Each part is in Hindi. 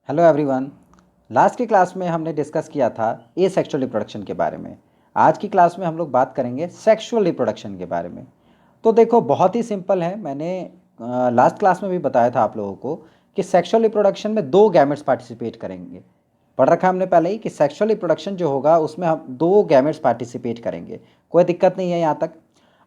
Hello everyone. लास्ट की क्लास में हमने डिस्कस किया था ए सेक्सुअल रिप्रोडक्शन के बारे में। आज की क्लास में हम लोग बात करेंगे सेक्सुअल रिप्रोडक्शन के बारे में। तो देखो, बहुत ही सिंपल है। मैंने लास्ट क्लास में भी बताया था आप लोगों को कि सेक्सुअल रिप्रोडक्शन में दो गैमेट्स पार्टिसिपेट करेंगे। पढ़ रखा हमने पहले ही कि सेक्सुअल रिप्रोडक्शन जो होगा उसमें हम दो गैमेट्स पार्टिसिपेट करेंगे। कोई दिक्कत नहीं है यहाँ तक।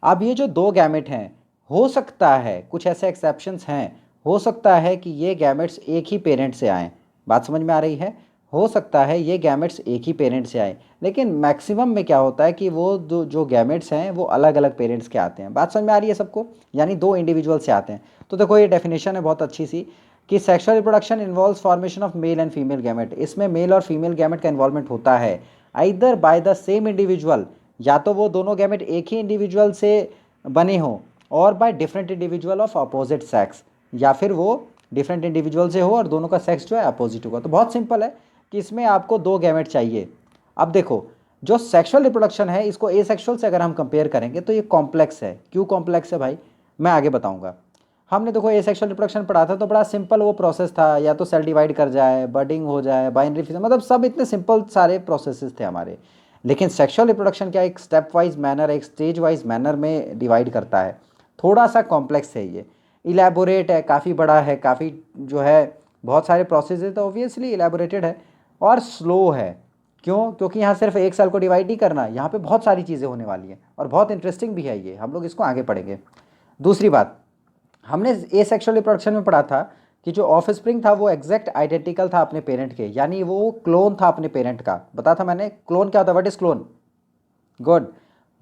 अब ये जो दो गैमेट हैं, हो सकता है कुछ ऐसे एक्सेप्शंस हैं, हो सकता है कि ये गैमेट्स एक ही पेरेंट से आएँ। बात समझ में आ रही है? हो सकता है ये गैमेट्स एक ही पेरेंट से आए, लेकिन मैक्सिमम में क्या होता है कि वो जो गैमेट्स हैं वो अलग अलग पेरेंट्स के आते हैं। बात समझ में आ रही है सबको? यानी दो इंडिविजुअल से आते हैं। तो देखो, ये डेफिनेशन है बहुत अच्छी सी कि sexual reproduction involves formation of male and female gamete. इसमें मेल और फीमेल गैमेट का इन्वॉल्वमेंट होता है either by the same individual, या तो वो दोनों गैमेट एक ही इंडिविजुअल से बने हों, और by different individual of opposite sex, या फिर वो डिफरेंट इंडिविजुअल से हो और दोनों का सेक्स जो है अपोजिट होगा। तो बहुत सिंपल है कि इसमें आपको दो गैमेट चाहिए। अब देखो, जो सेक्सुअल रिप्रोडक्शन है इसको एसेक्सुअल से अगर हम कंपेयर करेंगे तो ये कॉम्प्लेक्स है। क्यों कॉम्प्लेक्स है भाई, मैं आगे बताऊंगा। हमने देखो एसेक्सुअल रिप्रोडक्शन पढ़ा था तो बड़ा सिंपल वो प्रोसेस था, या तो सेल डिवाइड कर जाए, बर्डिंग हो जाए, बाइनरी फिजन, मतलब सब इतने सिंपल सारे प्रोसेसेस थे हमारे। लेकिन सेक्सुअल रिप्रोडक्शन क्या एक स्टेप वाइज मैनर, एक स्टेज वाइज मैनर में डिवाइड करता है। थोड़ा सा कॉम्प्लेक्स है ये, इलेबोरेट है, काफ़ी बड़ा है, काफ़ी जो है बहुत सारे प्रोसेस है, तो ऑब्वियसली इलेबोरेटेड है और स्लो है। क्यों? क्योंकि यहाँ सिर्फ एक सेल को डिवाइड नहीं करना, यहाँ पे बहुत सारी चीज़ें होने वाली हैं और बहुत इंटरेस्टिंग भी है ये, हम लोग इसको आगे पढ़ेंगे। दूसरी बात, हमने ए सेक्सुअल रिप्रोडक्शन में पढ़ा था कि जो ऑफ स्प्रिंग था वो एग्जैक्ट आइडेंटिकल था अपने पेरेंट के, यानी वो क्लोन था अपने पेरेंट का। बता था मैंने क्लोन क्या होता है, what is clone? Good.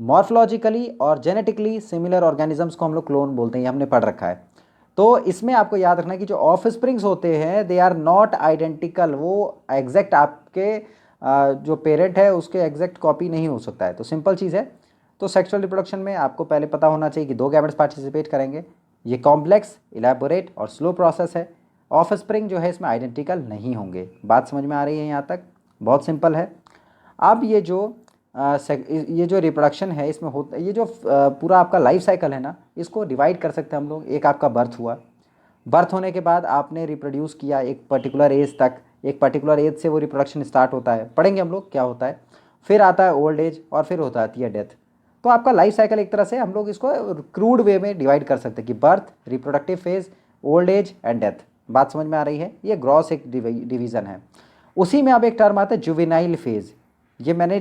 Morphologically और जेनेटिकली सिमिलर ऑर्गेनिजम्स को हम लोग क्लोन बोलते हैं, ये हमने पढ़ रखा है। तो इसमें आपको याद रखना है कि जो ऑफ स्प्रिंग्स होते हैं दे आर नॉट आइडेंटिकल, वो एग्जैक्ट आपके जो पेरेंट है उसके एग्जैक्ट कॉपी नहीं हो सकता है। तो सिंपल चीज़ है। तो सेक्सुअल रिप्रोडक्शन में आपको पहले पता होना चाहिए कि दो गैमेट्स पार्टिसिपेट करेंगे। ये कॉम्प्लेक्स, इलेबोरेट और स्लो प्रोसेस है। ऑफ स्प्रिंग जो है इसमें आइडेंटिकल नहीं होंगे। बात समझ में आ रही है यहाँ तक? बहुत सिंपल है। अब ये जो रिप्रोडक्शन है इसमें होता, ये जो पूरा आपका लाइफ साइकिल है ना, इसको डिवाइड कर सकते हैं हम लोग। एक आपका बर्थ हुआ, बर्थ होने के बाद आपने रिप्रोड्यूस किया एक पर्टिकुलर एज तक, एक पर्टिकुलर एज से वो रिप्रोडक्शन स्टार्ट होता है, पढ़ेंगे हम लोग क्या होता है। फिर आता है ओल्ड एज और फिर होता है डेथ। तो आपका लाइफ साइकिल एक तरह से हम लोग इसको क्रूड वे में डिवाइड कर सकते हैं कि birth, reproductive phase, old age and death. बात समझ में आ रही है? ये ग्रॉस एक डिवीज़न है। उसी में अब एक टर्म आता है जुवेनाइल फेज। ये मैंने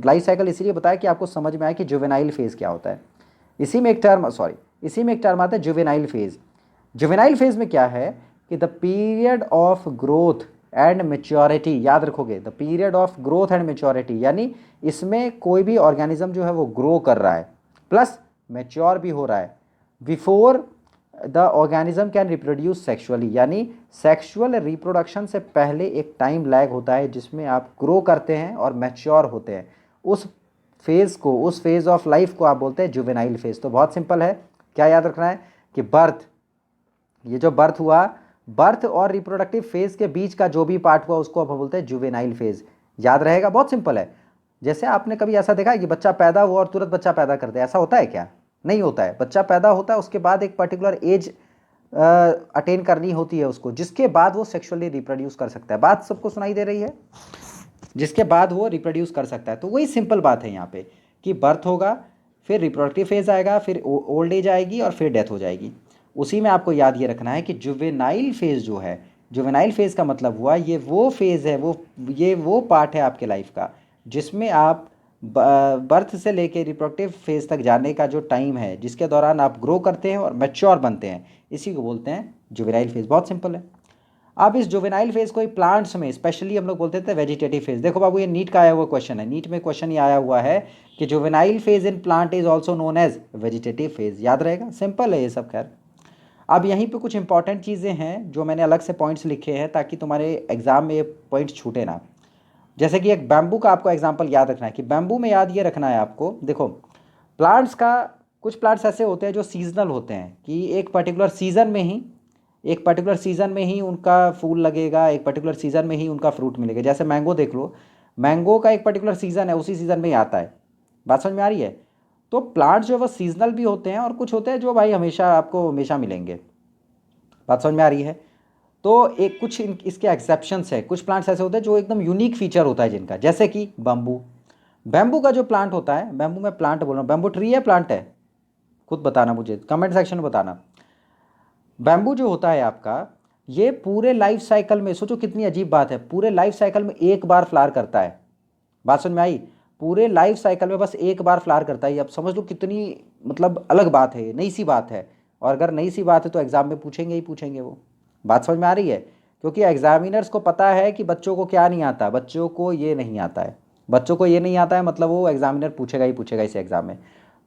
लाइफ साइकिल इसीलिए बताया कि आपको समझ में आए कि जुवेनाइल फेज क्या होता है। इसी में एक टर्म आता है जुवेनाइल फेज। जुवेनाइल फेज में क्या है कि the period of growth and maturity, याद रखोगे, the period of growth and maturity, यानी इसमें कोई भी ऑर्गेनिज्म जो है वो ग्रो कर रहा है प्लस मेच्योर भी हो रहा है before the organism can reproduce sexually, यानी सेक्सुअल रिप्रोडक्शन से पहले एक टाइम लैग होता है जिसमें आप ग्रो करते हैं और मैच्योर होते हैं। उस उस फेज ऑफ लाइफ को आप बोलते हैं जुवेनाइल फेज। तो बहुत सिंपल है, क्या याद रखना है कि बर्थ, ये जो बर्थ हुआ, बर्थ और रिप्रोडक्टिव फेज के बीच का जो भी पार्ट हुआ उसको आप बोलते हैं जुवेनाइल फेज। याद रहेगा, बहुत सिंपल है। जैसे आपने कभी ऐसा देखा है कि बच्चा पैदा हुआ और तुरंत बच्चा पैदा कर दे, ऐसा होता है क्या? नहीं होता है। बच्चा पैदा होता है, उसके बाद एक पर्टिकुलर एज अटेन करनी होती है उसको, जिसके बाद वो सेक्सुअली रिप्रोड्यूस कर सकता है। बात सबको सुनाई दे रही है? जिसके बाद वो रिप्रोड्यूस कर सकता है। तो वही सिंपल बात है यहाँ पे कि बर्थ होगा, फिर रिप्रोडक्टिव फेज आएगा, फिर ओल्ड एज आएगी और फिर डेथ हो जाएगी। उसी में आपको याद ये रखना है कि जुवेनाइल फेज जो है, जुवेनाइल फेज का मतलब हुआ ये वो फेज है, ये वो पार्ट है आपके लाइफ का जिसमें आप बर्थ से लेके रिप्रोडक्टिव फेज तक जाने का जो टाइम है, जिसके दौरान आप ग्रो करते हैं और मैच्योर बनते हैं, इसी को बोलते हैं जुवेनाइल फेज। बहुत सिंपल है। अब इस जुवेनाइल फेज को प्लांट्स में स्पेशली हम लोग बोलते थे वेजिटेटिव फेज। देखो बाबू, ये नीट का आया हुआ क्वेश्चन है, नीट में क्वेश्चन ये आया हुआ है कि juvenile phase in plant is also known as vegetative phase. याद रहेगा, सिंपल है ये सब। खैर, अब यहीं पे कुछ इंपॉर्टेंट चीज़ें हैं जो मैंने अलग से पॉइंट्स लिखे हैं ताकि तुम्हारे एग्जाम में ये पॉइंट्स छूटे ना। जैसे कि एक बैम्बू का आपको एग्जाम्पल याद रखना है कि बैम्बू में याद ये रखना है आपको। देखो, प्लांट्स का, कुछ प्लांट्स ऐसे होते हैं जो सीजनल होते हैं कि एक पर्टिकुलर सीज़न में ही उनका फूल लगेगा, एक पर्टिकुलर सीज़न में ही उनका फ्रूट मिलेगा। जैसे मैंगो देख लो, मैंगो का एक पर्टिकुलर सीज़न है, उसी सीज़न में ही आता है। बात समझ में आ रही है? तो प्लांट्स जो है वो सीजनल भी होते हैं और कुछ होते हैं जो भाई हमेशा आपको हमेशा मिलेंगे। बात समझ में आ रही है? तो एक कुछ इसके एक्सेप्शंस है, कुछ प्लांट्स ऐसे होते हैं जो एकदम यूनिक फीचर होता है जिनका, जैसे कि बम्बू। बैम्बू का जो प्लांट होता है, बैम्बू में प्लांट बोल रहा हूँ, बैम्बू ट्री है प्लांट है, खुद बताना मुझे, कमेंट सेक्शन में बताना। बैम्बू जो होता है आपका, ये पूरे लाइफ साइकिल में, सोचो कितनी अजीब बात है, पूरे लाइफ साइकिल में एक बार फ्लावर करता है। बात समझ में आई? पूरे लाइफ साइकिल में बस एक बार फ्लावर करता है, ये अब समझ लो कितनी मतलब अलग बात है, ये नई सी बात है। और अगर नई सी बात है तो एग्जाम में पूछेंगे ही पूछेंगे वो। बात समझ में आ रही है? क्योंकि एग्जामिनर्स को पता है कि बच्चों को क्या नहीं आता, बच्चों को ये नहीं आता है, बच्चों को ये नहीं आता है, मतलब वो एग्जामिनर पूछेगा ही पूछेगा इस एग्जाम में।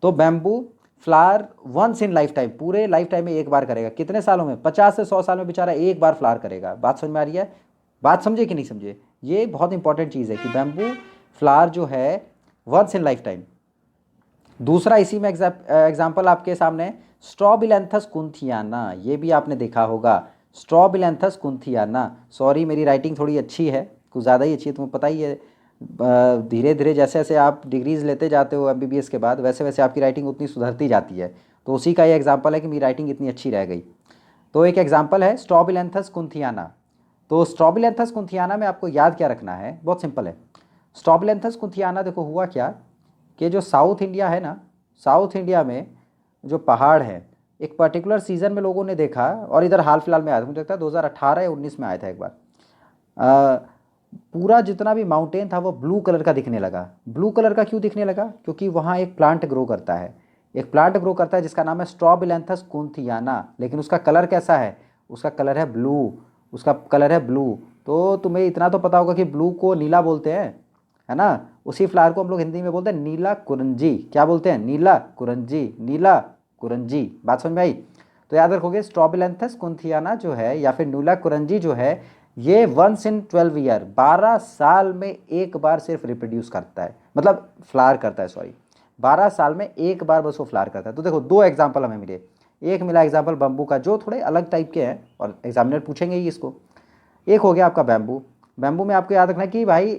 तो bamboo flower once in life time, पूरे लाइफ टाइम में एक बार करेगा। कितने सालों में? 50 से 100 साल में बेचारा एक बार फ्लावर करेगा। बात समझ में आ रही है? बात समझे कि नहीं समझे? ये बहुत इंपॉर्टेंट चीज़ है कि बैम्बू फ्लावर जो है वंस इन लाइफ टाइम। दूसरा इसी में एग्जाम्पल आपके सामने, स्ट्रॉबिलैंथस कुंथियाना, ये भी आपने देखा होगा, स्ट्रॉबिलैंथस कुंथियाना। सॉरी मेरी राइटिंग थोड़ी अच्छी है, कुछ ज़्यादा ही अच्छी है, तुम्हें पता ही है। धीरे धीरे जैसे जैसे आप डिग्रीज़ लेते जाते हो एमबीबीएस के बाद, वैसे वैसे आपकी राइटिंग उतनी सुधरती जाती है। तो उसी का ये एग्जाम्पल है कि मेरी राइटिंग इतनी अच्छी रह गई। तो एक एग्जाम्पल है स्ट्रॉबिलैंथस कुंथियाना। तो स्ट्रॉबिलैंथस कुंथियाना में आपको याद क्या रखना है, बहुत सिंपल है। स्ट्रॉबिलैंथस कुंथियाना, देखो हुआ क्या कि जो साउथ इंडिया है ना, साउथ इंडिया में जो पहाड़ है, एक पर्टिकुलर सीज़न में लोगों ने देखा, और इधर हाल फिलहाल में आया था, मुझे लगता है 2018 या 19 में आया था एक बार। पूरा जितना भी माउंटेन था वो ब्लू कलर का दिखने लगा। ब्लू कलर का क्यों दिखने लगा? क्योंकि वहाँ एक प्लांट ग्रो करता है, एक प्लांट ग्रो करता है जिसका नाम है स्ट्रॉबिलैंथस कुंथियाना। लेकिन उसका कलर कैसा है? उसका कलर है ब्लू, उसका कलर है ब्लू। तो तुम्हें इतना तो पता होगा कि ब्लू को नीला बोलते हैं, है ना? उसी फ्लावर को हम लोग हिंदी में बोलते हैं नीला कुरंजी। क्या बोलते हैं? नीला कुरंजी, नीला कुरंजी। बात समझ में आई? तो याद रखोगे स्ट्रॉबिलैंथस कुंथियाना जो है या फिर नीला कुरंजी जो है, ये वंस इन 12 ईयर, 12 साल में एक बार सिर्फ रिप्रोड्यूस करता है, मतलब फ्लावर करता है, सॉरी 12 साल में एक बार बस वो फ्लावर करता है। तो देखो दो एग्जाम्पल हमें मिले, एक मिला एग्जाम्पल बम्बू का जो थोड़े अलग टाइप के हैं और एग्जामिनर पूछेंगे ही इसको। एक हो गया आपका बैम्बू। बैम्बू में आपको याद रखना है कि भाई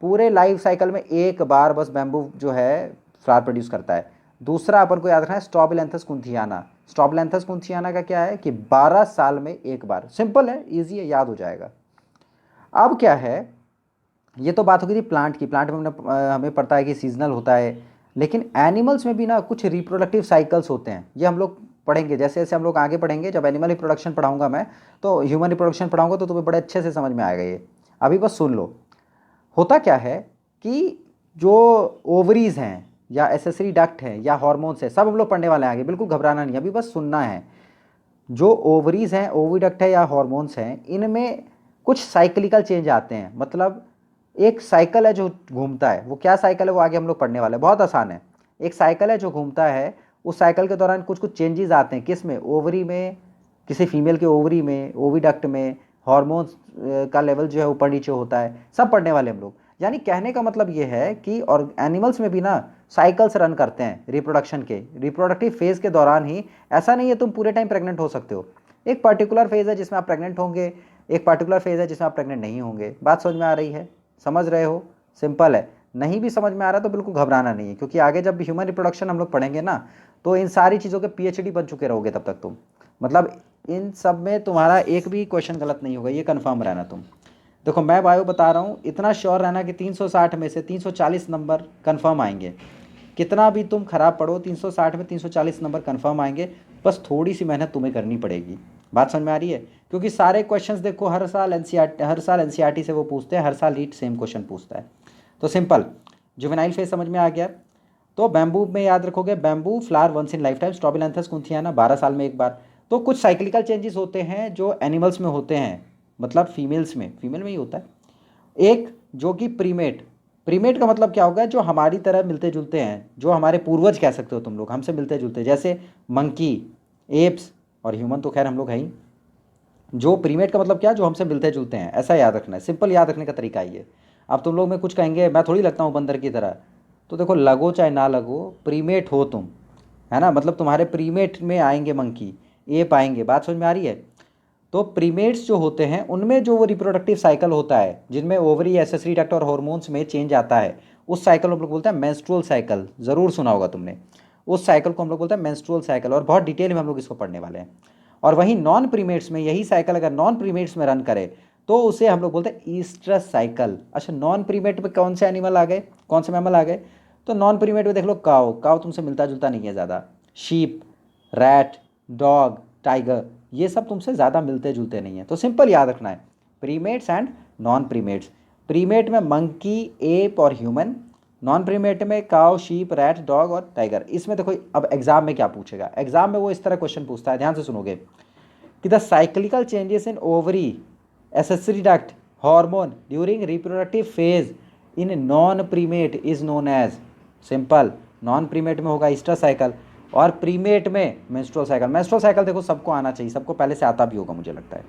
पूरे लाइफ साइकिल में एक बार बस बैम्बू जो है फ्लावर प्रोड्यूस करता है। दूसरा अपन को याद रखना है स्ट्रॉबिलैंथस कुंथियाना। स्ट्रॉबिलैंथस कुंथियाना का क्या है कि 12 साल में एक बार। सिंपल है, ईजी है, याद हो जाएगा। अब क्या है, ये तो बात होगी थी प्लांट की। प्लांट में हमें पता है कि सीजनल होता है, लेकिन एनिमल्स में भी ना कुछ रिप्रोडक्टिव साइकिल्स होते हैं, ये हम लोग पढ़ेंगे। जैसे जैसे हम लोग आगे पढ़ेंगे, जब एनिमल रिप्रोडक्शन पढ़ाऊंगा मैं, तो ह्यूमन रिप्रोडक्शन पढ़ाऊंगा तो तुम्हें बड़े अच्छे से समझ में आएगा ये। अभी बस सुन लो। होता क्या है कि जो ओवरीज हैं या एसेसरी डक्ट हैं या हॉर्मोन्स हैं, सब हम लोग पढ़ने वाले हैं आगे, बिल्कुल घबराना नहीं, अभी बस सुनना है। जो ओवरीज हैं, ओविडक्ट है या हॉर्मोन्स हैं, इनमें कुछ साइक्लिकल चेंज आते हैं। मतलब एक साइकिल है जो घूमता है, वो क्या साइकिल है वो आगे हम लोग पढ़ने वाले हैं, बहुत आसान है। एक साइकिल है जो घूमता है, उस साइकिल के दौरान कुछ कुछ चेंजेस आते हैं। किस में? ओवरी में, किसी फीमेल के ओवरी में, ओविडक्ट में, हॉर्मोन्स का लेवल जो है ऊपर नीचे होता है, सब पढ़ने वाले हम लोग। यानी कहने का मतलब ये है कि और एनिमल्स में भी ना साइकिल्स रन करते हैं रिप्रोडक्शन के, रिप्रोडक्टिव फेज के दौरान ही। ऐसा नहीं है तुम पूरे टाइम प्रेग्नेंट हो सकते हो, एक पर्टिकुलर फेज है जिसमें आप प्रेग्नेंट होंगे, एक पर्टिकुलर फेज है जिसमें आप प्रेग्नेंट नहीं होंगे। बात समझ में आ रही है? समझ रहे हो? सिंपल है। नहीं भी समझ में आ रहा तो बिल्कुल घबराना नहीं है, क्योंकि आगे जब ह्यूमन रिप्रोडक्शन हम लोग पढ़ेंगे ना, तो इन सारी चीज़ों के पीएचडी बन चुके रहोगे तब तक तुम। मतलब इन सब में तुम्हारा एक भी क्वेश्चन गलत नहीं होगा, ये कन्फर्म रहना तुम। देखो मैं बायो बता रहा हूँ, इतना श्योर रहना कि 360 में से 340 नंबर कन्फर्म आएंगे। कितना भी तुम खराब पढ़ो, 360 में 340 नंबर कन्फर्म आएंगे। बस थोड़ी सी मेहनत तुम्हें करनी पड़ेगी। बात समझ में आ रही है? क्योंकि सारे क्वेश्चंस देखो हर साल एनसीईआरटी से वो पूछते हैं, हर साल रीट सेम क्वेश्चन पूछता है। तो सिंपल, जुवेनाइल फेज समझ में आ गया। तो बैम्बू में याद रखोगे, bamboo flower once in life time, strobilanthes kunthiana 12 साल में एक बार। तो कुछ साइक्लिकल चेंजेस होते हैं जो एनिमल्स में होते हैं, मतलब फीमेल्स में, फीमेल में ही होता है। एक जो कि प्रीमेट, प्रीमेट का मतलब क्या होगा? जो हमारी तरह मिलते जुलते हैं, जो हमारे पूर्वज कह सकते हो तुम लोग, हमसे मिलते जुलते, जैसे मंकी, एप्स और ह्यूमन तो खैर हम लोग हैं ही। जो प्रीमेट का मतलब क्या? जो हमसे मिलते जुलते हैं, ऐसा याद रखना है। सिंपल याद रखने का तरीका ये। अब तुम लोग में कुछ कहेंगे मैं थोड़ी लगता हूँ बंदर की तरह, तो देखो लगो चाहे ना लगो, प्रीमेट हो तुम, है ना? मतलब तुम्हारे प्रीमेट में आएंगे मंकी, एप आएंगे। बात समझ में आ रही है? तो प्रीमेट्स जो होते हैं उनमें जो वो रिप्रोडक्टिव साइकिल होता है, जिनमें ओवरी, एसेसरी डक्ट और हॉर्मोन्स में चेंज आता है, उस साइकिल को हम लोग बोलते हैं मेंस्ट्रुअल साइकिल। ज़रूर सुना होगा तुमने। उस साइकिल को हम लोग बोलते हैं मेंस्ट्रुअल साइकिल, और बहुत डिटेल में हम लोग इसको पढ़ने वाले हैं। और वहीं नॉन प्रीमेट्स में यही साइकिल अगर नॉन प्रीमेट्स में रन करे तो उसे हम लोग बोलते हैं ईस्ट्रस साइकिल। अच्छा, नॉन प्रीमेट में कौन से एनिमल आ गए, कौन से मैमल आ गए? तो नॉन प्रीमेट में देख लो, काव, काव तुमसे मिलता जुलता नहीं है ज़्यादा, शीप, रैट, डॉग, टाइगर, ये सब तुमसे ज़्यादा मिलते जुलते नहीं है। तो सिंपल याद रखना है, प्रीमेट्स एंड नॉन प्रीमेट्स। प्रीमेट में मंकी, एप और ह्यूमन, नॉन प्रीमेट में काव, शीप, रैट, डॉग और टाइगर। इसमें देखो अब एग्जाम में क्या पूछेगा, एग्जाम में वो इस तरह क्वेश्चन पूछता है, ध्यान से सुनोगे कि the cyclical changes in ovary, accessory duct, hormone during reproductive phase in non primate is known as. Simple, non primate में होगा ईस्टर साइकिल और प्रीमेट में मेंस्ट्रुअल साइकिल। मेंस्ट्रुअल साइकिल देखो सबको आना चाहिए, सबको पहले से आता भी होगा मुझे लगता है।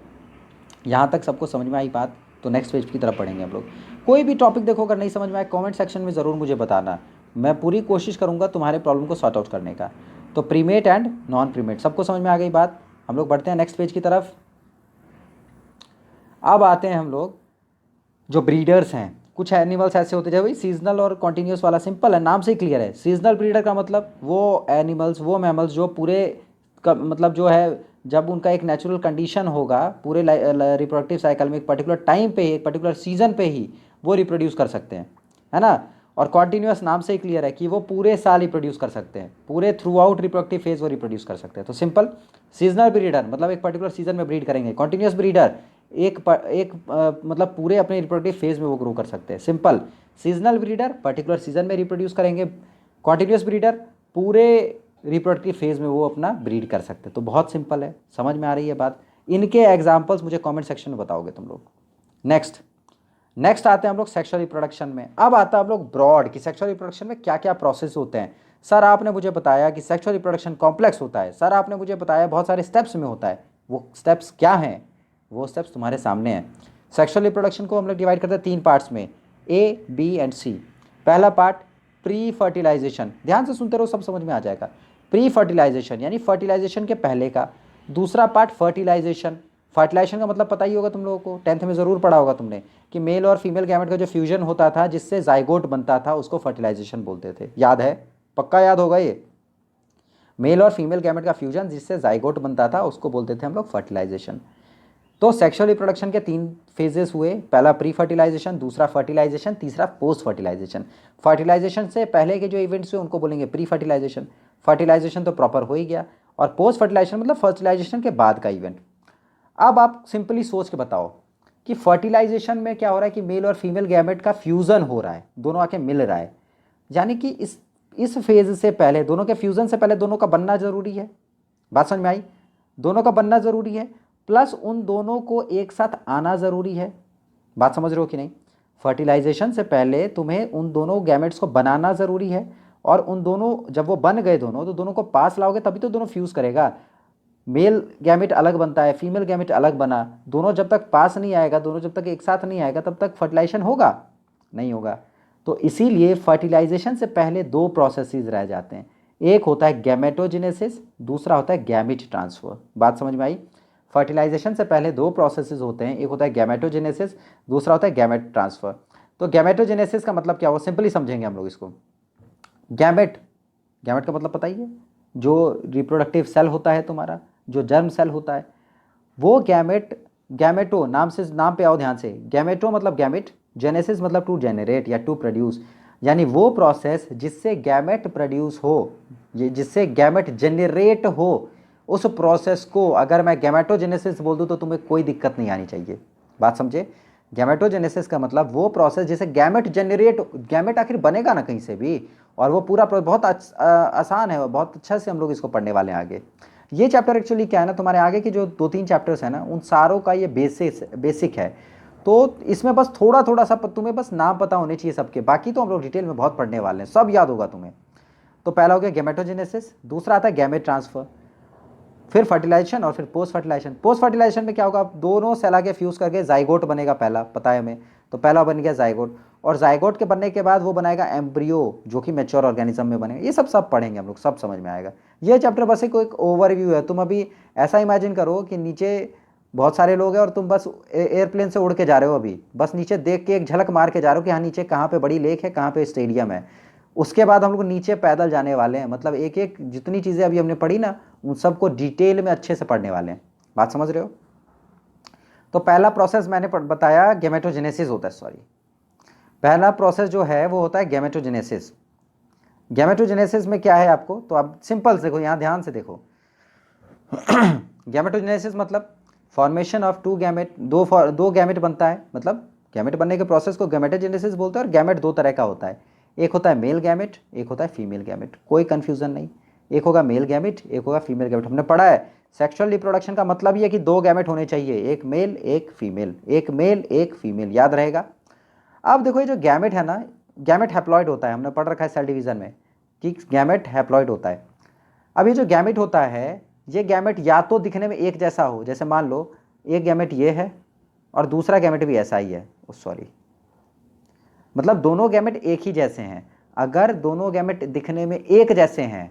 यहाँ तक सबको समझ में आई बात? तो नेक्स्ट पेज की तरफ पढ़ेंगे हम लोग। कोई भी टॉपिक देखो अगर नहीं समझ में आए कमेंट सेक्शन में ज़रूर मुझे बताना, मैं पूरी कोशिश करूँगा तुम्हारे प्रॉब्लम को सॉर्ट आउट करने का। तो प्रीमेट एंड नॉन प्रीमेट सबको समझ में आ गई बात। हम लोग बढ़ते हैं नेक्स्ट पेज की तरफ। अब आते हैं हम लोग जो ब्रीडर्स हैं। कुछ एनिमल्स ऐसे होते हैं भाई सीजनल और कॉन्टिन्यूस वाला, सिंपल है, नाम से ही क्लियर है। सीजनल ब्रीडर का मतलब वो एनिमल्स, वो मैमल्स जो पूरे का मतलब जो है जब उनका एक नेचुरल कंडीशन होगा पूरे रिप्रोडक्टिव साइकिल में एक पर्टिकुलर टाइम पे ही, एक पर्टिकुलर सीजन पे ही वो रिप्रोड्यूस कर सकते हैं, है ना। और कॉन्टिन्यूस नाम से ही क्लियर है कि वो पूरे साल रिप्रोड्यूस कर सकते हैं, पूरे थ्रू आउट रिप्रोडक्टिव फेज वो रिप्रोड्यूस कर सकते हैं। तो सिंपल, सीजनल ब्रीडर मतलब एक पर्टिकुलर सीजन में ब्रीड करेंगे। कॉन्टिन्यूस ब्रीडर मतलब पूरे अपने रिप्रोडक्टिव फेज में वो ग्रो कर सकते हैं। Simple, seasonal breeder particular season में रिप्रोड्यूस करेंगे, कॉन्टिन्यूस ब्रीडर पूरे रिप्रोडक्टिव फेज में वो अपना ब्रीड कर सकते हैं। तो बहुत सिंपल है, समझ में आ रही है बात? इनके एग्जाम्पल्स मुझे कमेंट सेक्शन में बताओगे तुम लोग। नेक्स्ट आते हैं हम लोग सेक्सुअल रिप्रोडक्शन में। अब आता है हम लोग ब्रॉड कि सेक्सुअल रिप्रोडक्शन में क्या क्या प्रोसेस होते हैं। सर आपने मुझे बताया कि सेक्सुअल रिप्रोडक्शन कॉम्प्लेक्स होता है, सर आपने मुझे बताया बहुत सारे स्टेप्स में होता है। वो स्टेप्स क्या हैं? वो स्टेप्स तुम्हारे सामने हैं। सेक्सुअल रिप्रोडक्शन को हम लोग डिवाइड करते हैं 3 पार्ट्स में, ए, बी एंड सी। पहला पार्ट प्री फर्टिलाइजेशन, ध्यान से सुनते रहो सब समझ में आ जाएगा। प्री फर्टिलाइजेशन यानी फर्टिलाइजेशन के पहले का। दूसरा पार्ट फर्टिलाइजेशन, फर्टिलाइजेशन का मतलब पता ही होगा तुम लोगों को, 10th में ज़रूर पढ़ा होगा तुमने कि मेल और फीमेल गैमेट का जो फ्यूजन होता था जिससे जाइगोट बनता था उसको फर्टिलाइजेशन बोलते थे। याद है? पक्का याद होगा ये। मेल और फीमेल गैमेट का फ्यूजन जिससे जाइगोट बनता था उसको बोलते थे हम लोग फर्टिलाइजेशन। तो सेक्सुअल रिप्रोडक्शन के 3 फेजेस हुए, पहला प्री फर्टिलाइजेशन, दूसरा फर्टिलाइजेशन, तीसरा पोस्ट फर्टिलाइजेशन। फर्टिलाइजेशन से पहले के जो इवेंट्स हुए उनको बोलेंगे प्री फर्टिलाइजेशन। फर्टिलाइजेशन तो प्रॉपर हो ही गया, और पोस्ट फर्टिलाइजेशन मतलब फर्टिलाइजेशन के बाद का इवेंट। अब आप सिंपली सोच के बताओ कि फर्टिलाइजेशन में क्या हो रहा है कि मेल और फीमेल गैमेट का फ्यूजन हो रहा है, दोनों आके मिल रहा है। यानी कि इस फेज से पहले, दोनों के फ्यूजन से पहले दोनों का बनना जरूरी है। बात समझ में आई? दोनों का बनना जरूरी है, प्लस उन दोनों को एक साथ आना ज़रूरी है। बात समझ रहे हो कि नहीं? फर्टिलाइजेशन से पहले तुम्हें उन दोनों गैमेट्स को बनाना ज़रूरी है, और उन दोनों जब वो बन गए दोनों, तो दोनों को पास लाओगे तभी तो दोनों फ्यूज़ करेगा। मेल गैमेट अलग बनता है, फीमेल गैमेट अलग बना, दोनों जब तक पास नहीं आएगा, दोनों जब तक एक साथ नहीं आएगा तब तक फर्टिलाइजेशन होगा नहीं होगा। तो इसीलिए फर्टिलाइजेशन से पहले 2 प्रोसेसेस रह जाते हैं, एक होता है गैमेटोजेनेसिस, दूसरा होता है गैमेट ट्रांसफ़र। बात समझ में आई? फर्टिलाइजेशन से पहले 2 प्रोसेसेस होते हैं, एक होता है गैमेटोजेनेसिस, दूसरा होता है गैमेट ट्रांसफ़र। तो गैमेटोजेनेसिस का मतलब क्या हुआ, सिंपली समझेंगे हम लोग इसको। गैमेट, गैमेट का मतलब पता ही है, जो रिप्रोडक्टिव सेल होता है तुम्हारा, जो जर्म सेल होता है, वो गैमेट, गैमेटो नाम से, नाम पे आओ ध्यान से, गैमेटो मतलब गैमेट, जेनेसिस मतलब टू जेनरेट या टू प्रोड्यूस, यानी वो प्रोसेस जिससे गैमेट प्रोड्यूस हो, ये जिससे गैमेट जनरेट हो, उस प्रोसेस को अगर मैं गैमेटोजेनेसिस बोल दूं तो तुम्हें कोई दिक्कत नहीं आनी चाहिए। बात समझे? गैमेटोजेनेसिस का मतलब वो प्रोसेस जिसे गैमेट जनरेट, गैमेट आखिर बनेगा ना कहीं से भी, और वो पूरा बहुत आसान है, बहुत अच्छा से हम लोग इसको पढ़ने वाले हैं आगे। ये चैप्टर एक्चुअली क्या है ना, तुम्हारे आगे के जो 2-3 चैप्टर्स हैं ना, उन सारों का ये बेसिक है। तो इसमें बस थोड़ा थोड़ा सा तुम्हें बस नाम पता होने चाहिए सबके, बाकी तो हम लोग डिटेल में बहुत पढ़ने वाले हैं, सब याद होगा तुम्हें। तो पहला हो गया गैमेटोजेनेसिस, दूसरा आता है गैमेट ट्रांसफर, फिर फर्टिलाइजेशन, और फिर पोस्ट फर्टिलाइजेशन। पोस्ट फर्टिलाइजेशन में क्या होगा, दोनों सेल आगे फ्यूज करके जाइगोट बनेगा, पहला पता है हमें। तो पहला बन गया जाइगोट, और जाइगोट के बनने के बाद वो बनाएगा एम्ब्रियो, जो कि मैच्योर ऑर्गेनिज्म में बनेगा। ये सब पढ़ेंगे हम लोग, सब समझ में आएगा। ये चैप्टर बस एक ओवरव्यू है। तुम अभी ऐसा इमेजिन करो कि नीचे बहुत सारे लोग हैं और तुम बस एयरप्लेन से उड़ के जा रहे हो, अभी बस नीचे देख के एक झलक मार के जा रहे हो कि हाँ नीचे कहाँ पे बड़ी लेक है, कहाँ पे स्टेडियम है। उसके बाद हम लोग नीचे पैदल जाने वाले हैं, मतलब एक एक जितनी चीज़ें अभी हमने पढ़ी ना उन सबको डिटेल में अच्छे से पढ़ने वाले हैं। बात समझ रहे हो? तो पहला प्रोसेस मैंने बताया गैमेटोजेनेसिस होता है, सॉरी, पहला प्रोसेस जो है वो होता है गैमेटोजेनेसिस। गैमेटोजेनेसिस में क्या है आपको, तो आप सिंपल से देखो, यहाँ ध्यान से देखो। गैमेटोजेनेसिस मतलब फॉर्मेशन ऑफ टू गैमेट, दो गैमेट बनता है, मतलब गैमेट बनने के प्रोसेस को गैमेटोजेनेसिस बोलते हैं। और गैमेट दो तरह का होता है, एक होता है मेल गैमेट, एक होता है फीमेल गैमेट, कोई कंफ्यूजन नहीं। एक होगा मेल गैमेट, एक होगा फीमेल गैमेट। हमने पढ़ा है सेक्सुअल रिप्रोडक्शन का मतलब ये है कि दो गैमेट होने चाहिए, एक मेल एक फीमेल, एक मेल एक फीमेल, याद रहेगा। अब देखो ये जो गैमेट है ना, गैमेट हैप्लॉइड होता है, हमने पढ़ रखा है सेल डिवीजन में कि गैमेट हैप्लॉइड होता है। अब ये जो गैमेट होता है, ये गैमेट या तो दिखने में एक जैसा हो, जैसे मान लो एक गैमेट ये है और दूसरा गैमेट भी ऐसा ही है, सॉरी, मतलब दोनों गैमेट एक ही जैसे हैं। अगर दोनों गैमेट दिखने में एक जैसे हैं,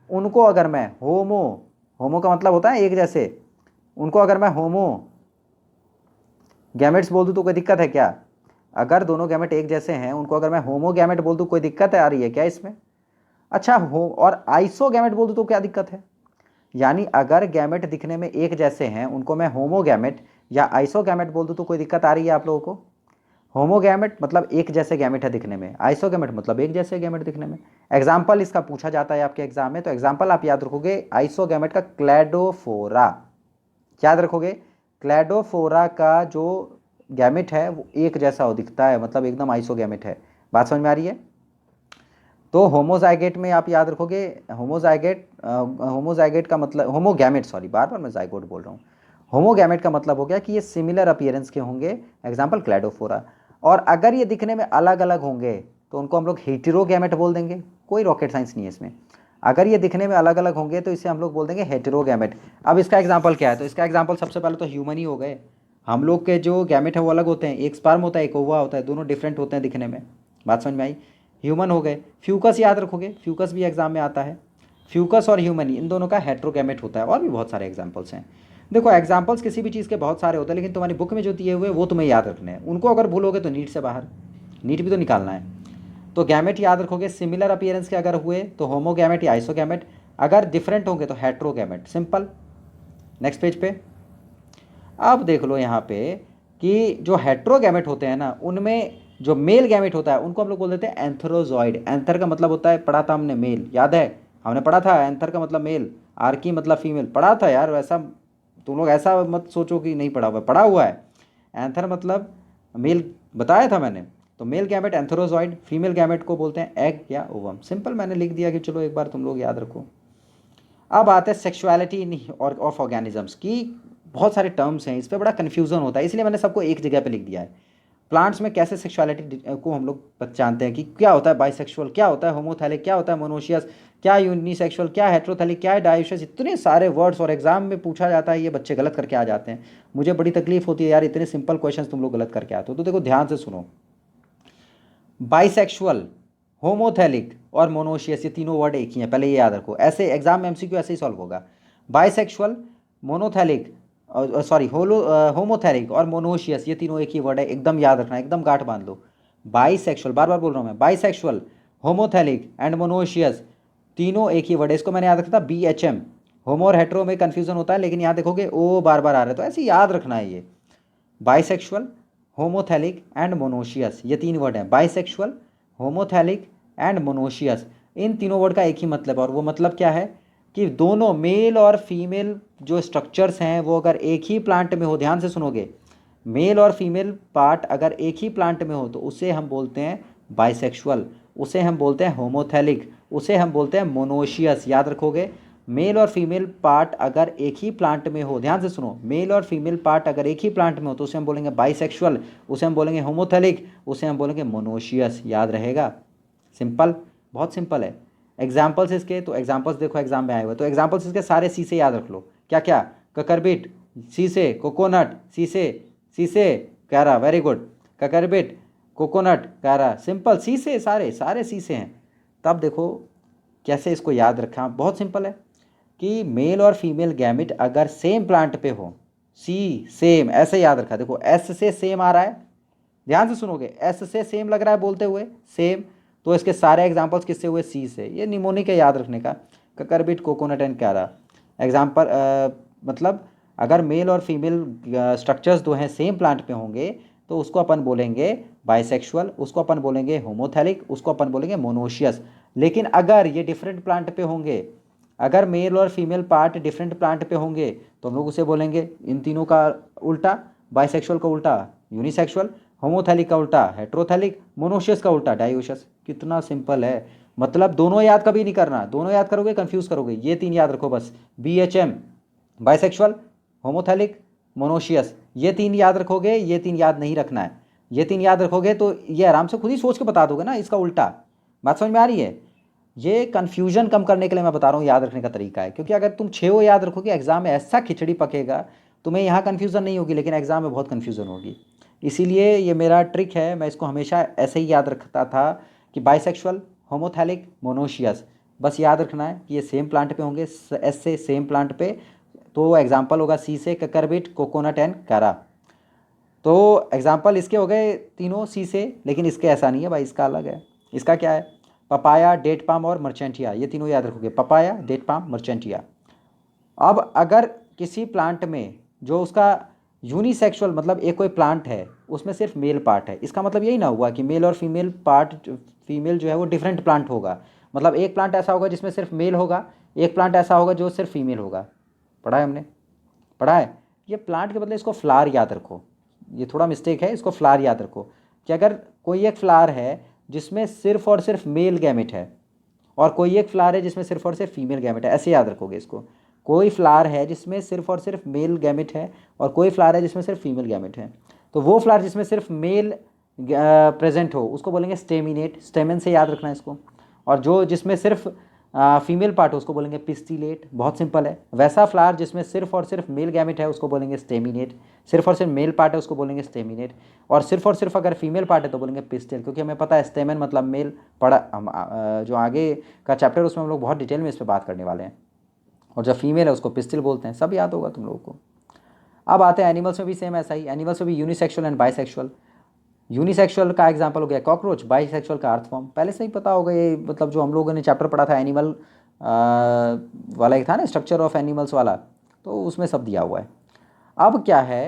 उनको अगर मैं होमो का मतलब होता है एक जैसे, उनको अगर मैं होमो गैमेट्स बोल दूं तो कोई दिक्कत है क्या? अगर दोनों गैमेट एक जैसे हैं, उनको अगर मैं होमो गैमेट बोल दूं, कोई दिक्कत है आ रही है क्या इसमें? अच्छा, हो और आइसो गैमेट बोल दूं तो क्या दिक्कत है? यानी अगर गैमेट दिखने में एक जैसे हैं, उनको मैं होमो गैमेट या आइसो गैमेट बोल दूं तो कोई दिक्कत आ रही है आप लोगों को? होमो गैमेट मतलब एक जैसे गैमेट है दिखने में, आइसो गैमेट मतलब एक जैसे गैमेट दिखने में। एग्जाम्पल इसका पूछा जाता है आपके एग्जाम में, तो एग्जाम्पल आप याद रखोगे आइसो गैमेट का क्लैडोफोरा, याद रखोगे। क्लैडोफोरा का जो गैमेट है वो एक जैसा हो दिखता है, मतलब एकदम आइसो गैमेट है। बात समझ में आ रही है? तो होमोजाइगेट में आप याद रखोगे, होमोजाइगेट का मतलब होमोगैमेट, सॉरी बार बार मैं जाइगोट बोल रहा हूँ। होमोगैमेट का मतलब हो गया कि ये सिमिलर अपीयरेंस के होंगे, एग्जाम्पल क्लैडोफोरा। और अगर ये दिखने में अलग अलग होंगे तो उनको हम लोग हेटेरोगैमेट बोल देंगे, कोई रॉकेट साइंस नहीं है इसमें। अगर ये दिखने में अलग अलग होंगे तो इसे हम लोग बोल देंगे हेटेरोगैमेट। अब इसका एग्जाम्पल क्या है, तो इसका एग्जाम्पल सबसे पहले तो ह्यूमन ही हो गए। हम लोग के जो गैमेट है वो अलग होते हैं, एक स्पर्म होता है एक ओवा होता है, दोनों डिफरेंट होते हैं दिखने में। बात समझ में आई? ह्यूमन हो गए। फ्यूकस याद रखोगे, फ्यूकस भी एग्जाम में आता है। फ्यूकस और ह्यूमन इन दोनों का हेट्रोगैमेट होता है। और भी बहुत सारे एग्जाम्पल्स हैं। देखो एग्जाम्पल्स किसी भी चीज़ के बहुत सारे होते हैं, लेकिन तुम्हारी बुक में जो दिए हुए वो तुम्हें याद रखने हैं, उनको अगर भूलोगे तो नीट से बाहर, नीट भी तो निकालना है। तो गैमेट याद रखोगे, सिमिलर अपीयरेंस के अगर हुए तो होमोगैमेट या आइसोगैमेट, अगर डिफरेंट होंगे तो हेट्रोगैमेट, सिंपल। नेक्स्ट पेज पे अब देख लो यहाँ पे कि जो हेट्रोगैमेट होते हैं ना, उनमें जो मेल गैमेट होता है उनको हम लोग बोल देते हैं एंथरोजॉइड। एंथर का मतलब होता है, पढ़ा था हमने मेल, याद है? हमने पढ़ा था एंथर का मतलब मेल, आर्की मतलब फीमेल, पढ़ा था यार। वैसा तुम लोग ऐसा मत सोचो कि नहीं पढ़ा हुआ है, पढ़ा हुआ है। एंथर मतलब मेल, बताया था मैंने। तो मेल गैमेट एंथरोजॉइड, फीमेल गैमेट को बोलते हैं एग या ओवम। सिंपल, मैंने लिख दिया कि चलो एक बार तुम लोग याद रखो। अब आते हैं सेक्सुअलिटी इन ऑफ ऑर्गेनिजम्स की। बहुत सारे टर्म्स हैं, इस पर बड़ा कन्फ्यूजन होता है, इसलिए मैंने सबको एक जगह पे लिख दिया है। प्लांट्स में कैसे सेक्सुअलिटी को हम लोग जानते हैं कि क्या होता है बाइसेक्सुअल, क्या होता है होमोथैलिक, क्या होता है मोनोशियस, क्या यूनिसेक्सुअल, क्या हेट्रोथैलिक, क्या है डायोशियस। इतने सारे वर्ड्स और एग्जाम में पूछा जाता है, ये बच्चे गलत करके आ जाते हैं। मुझे बड़ी तकलीफ होती है यार, इतने सिंपल क्वेश्चन तुम लोग गलत करके आते हो। तो देखो ध्यान से सुनो, बाइसेक्सुअल, होमोथैलिक और मोनोशियस, ये तीनों वर्ड एक ही हैं, पहले ये याद रखो। ऐसे एग्जाम में एमसीक्यू ऐसे ही सॉल्व होगा। बाइसेक्सुअल, मोनोथैलिक, सॉरी होमोथैलिक और मोनोशियस, ये तीनों एक ही वर्ड है, एकदम याद रखना, एकदम गांठ बांध लो। बाइसेक्सुअल, बार बार बोल रहा हूँ मैं, बाइसेक्सुअल, होमोथैलिक एंड मोनोशियस, तीनों एक ही वर्ड है। इसको मैंने याद रखा था BHM। होमो और हेट्रो में कन्फ्यूजन होता है, लेकिन यहाँ देखोगे ओ बार बार आ रहा है, तो ऐसे ही याद रखना है। ये बाइसेक्सुअल, होमोथैलिक एंड मोनोशियस, ये तीन वर्ड हैं, बाइसेक्सुअल, होमोथैलिक एंड मोनोशियस। इन तीनों वर्ड का एक ही मतलब, और वो मतलब क्या है कि दोनों मेल और फीमेल जो स्ट्रक्चर्स हैं वो अगर एक ही प्लांट में हो, ध्यान से सुनोगे, मेल और फीमेल पार्ट अगर एक ही प्लांट में हो तो उसे हम बोलते हैं बाइसेक्सुअल, उसे हम बोलते हैं होमोथैलिक, उसे हम बोलते हैं मोनोशियस। याद रखोगे, मेल और फीमेल पार्ट अगर एक ही प्लांट में हो, ध्यान से सुनो, मेल और फीमेल पार्ट अगर एक ही प्लांट में हो तो उसे हम बोलेंगे बाइसेक्सुअल, उसे हम बोलेंगे होमोथैलिक, उसे हम बोलेंगे मोनोशियस। याद रहेगा, सिंपल, बहुत सिंपल है। एग्जाम्पल्स इसके, तो एग्जाम्पल्स देखो एग्जाम में आए हुए, तो एग्जाम्पल्स इसके सारे सी से याद रख लो। क्या क्या? ककरबिट, शीशे, कोकोनट, शीशे, शीशे, कैरा, वेरी गुड। ककरबिट, कोकोनट, कैरा, सिंपल, शीशे, सारे सारे शीशे हैं। तब देखो कैसे इसको याद रखा, बहुत सिंपल है कि मेल और फीमेल गैमिट अगर सेम प्लांट पे हो, सी सेम, ऐसे याद रखा। देखो एस से सेम आ रहा है, ध्यान से सुनोगे, एस से सेम लग रहा है बोलते हुए, सेम, तो इसके सारे एग्जांपल्स किससे हुए? सी से। ये निमोनिक है, याद रखने का। ककरबिट, कोकोनट एंड कैरा। एग्जाम्पल मतलब अगर मेल और फीमेल स्ट्रक्चर्स दो हैं सेम प्लांट पे होंगे तो उसको अपन बोलेंगे बाइसेक्सुअल, उसको अपन बोलेंगे होमोथैलिक, उसको अपन बोलेंगे मोनोशियस। लेकिन अगर ये डिफरेंट प्लांट पे होंगे, अगर मेल और फीमेल पार्ट डिफरेंट प्लांट पे होंगे तो हम लोग उसे बोलेंगे इन तीनों का उल्टा, बाइसेक्सुअल का उल्टा यूनिसेक्सुअल, होमोथैलिक का उल्टा हेट्रोथैलिक, मोनोशियस का उल्टा डायोशियस। कितना सिंपल है। मतलब दोनों याद कभी नहीं करना, दोनों याद करोगे कंफ्यूज करोगे। ये तीन याद रखो बस, BHM बाइसेक्सुअल, होमोथैलिक, मोनोशियस। ये तीन याद रखोगे, ये तीन याद नहीं रखना है। ये तीन याद रखोगे तो ये आराम से खुद ही सोच के बता दोगे ना इसका उल्टा। बात समझ में आ रही है? ये कन्फ्यूजन कम करने के लिए मैं बता रहा हूँ, याद रखने का तरीका है। क्योंकि अगर तुम 6 याद रखोगे एग्जाम में ऐसा खिचड़ी पकेगा, तुम्हें यहाँ कन्फ्यूज़न नहीं होगी लेकिन एग्जाम में बहुत कन्फ्यूज़न होगी। इसीलिए ये मेरा ट्रिक है, मैं इसको हमेशा ऐसे ही याद रखता था कि बाइसेक्सुअल, होमोथैलिक, मोनोशियस। बस याद रखना है कि ये सेम प्लांट पे होंगे, एस से सेम प्लांट पे। तो एग्जाम्पल होगा सी से ककरबिट, कोकोनट एंड कैरा। तो एग्जाम्पल इसके हो गए तीनों सी से, लेकिन इसके ऐसा नहीं है भाई, इसका अलग है। इसका क्या है? पपाया, डेट पाम और मर्चेंटिया। ये तीनों याद रखोगे, पपाया, डेट पाम, मर्चेंटिया। अब अगर किसी प्लांट में जो उसका यूनिसेक्सुअल, मतलब एक कोई प्लांट है उसमें सिर्फ मेल पार्ट है, इसका मतलब यही ना हुआ कि मेल और फीमेल पार्ट, फीमेल जो है वो डिफरेंट प्लांट होगा। मतलब एक प्लांट ऐसा होगा जिसमें सिर्फ मेल होगा, एक प्लांट ऐसा होगा जो सिर्फ फीमेल होगा। पढ़ा है हमने, पढ़ा है। ये प्लांट के बदले इसको फ्लावर याद रखो, ये थोड़ा मिस्टेक है, इसको फ्लावर याद रखो कि अगर कोई एक फ्लावर है जिसमें सिर्फ और सिर्फ मेल गैमेट है और कोई एक फ्लावर है जिसमें सिर्फ और सिर्फ फीमेल गैमेट है, ऐसे याद रखोगे इसको। कोई फ्लावर है जिसमें सिर्फ और सिर्फ मेल गैमेट है और कोई फ्लावर है जिसमें सिर्फ फीमेल गैमेट है। तो वो फ्लावर जिसमें सिर्फ मेल प्रेजेंट हो उसको बोलेंगे स्टेमिनेट, स्टेमन से याद रखना है इसको। और जो जिसमें सिर्फ फीमेल पार्ट हो उसको बोलेंगे पिस्टिलेट। बहुत सिंपल है। वैसा फ्लावर जिसमें सिर्फ और सिर्फ मेल गैमेट है उसको बोलेंगे स्टेमिनेट, सिर्फ और सिर्फ मेल पार्ट है उसको बोलेंगे स्टेमिनेट, और सिर्फ अगर फीमेल पार्ट है तो बोलेंगे पिस्टिल। क्योंकि हमें पता है स्टेमन मतलब मेल। पढ़ा हम जो आगे का चैप्टर उसमें हम लोग बहुत डिटेल में इस पर बात करने वाले हैं। और जो फीमेल है उसको पिस्टिल बोलते हैं, सब याद होगा तुम लोगों को। अब आते हैं एनिमल्स में भी सेम ऐसा ही। एनिमल्स में भी यूनिसेक्सुअल एंड बाइसेक्सुअल। यूनिसेक्सुअल का एग्जांपल हो गया कॉकरोच, बाइसेक्सुअल का अर्थवॉर्म। पहले से ही पता होगा ये, मतलब जो हम लोगों ने चैप्टर पढ़ा था एनिमल वाला एक था ना, स्ट्रक्चर ऑफ एनिमल्स वाला, तो उसमें सब दिया हुआ है। अब क्या है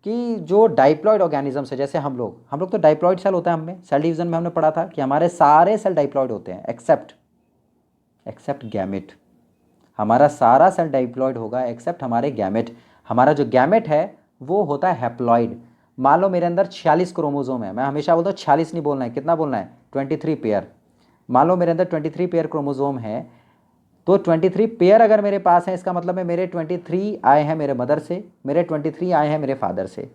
कि जो डाइप्लॉइड ऑर्गेनिजम्स है, जैसे हम लोग तो डाइप्लॉइड सेल होता है, हमें सेल डिवीजन में हमने पढ़ा था कि हमारे सारे सेल डाइप्लॉइड होते हैं एक्सेप्ट गैमेट। हमारा सारा सेल डाइप्लॉइड होगा एक्सेप्ट हमारे गैमेट। हमारा जो गैमेट है वो होता है हैप्लॉइड। मान लो मेरे अंदर 46 क्रोमोजोम है, मैं हमेशा बोलता हूँ 46 नहीं बोलना है, कितना बोलना है? 23 पेयर। मान लो मेरे अंदर 23 पेयर क्रोमोजोम है, तो 23 पेयर अगर मेरे पास है इसका मतलब है मेरे 23 आए हैं मेरे मदर से, मेरे 23 आए हैं मेरे फादर से,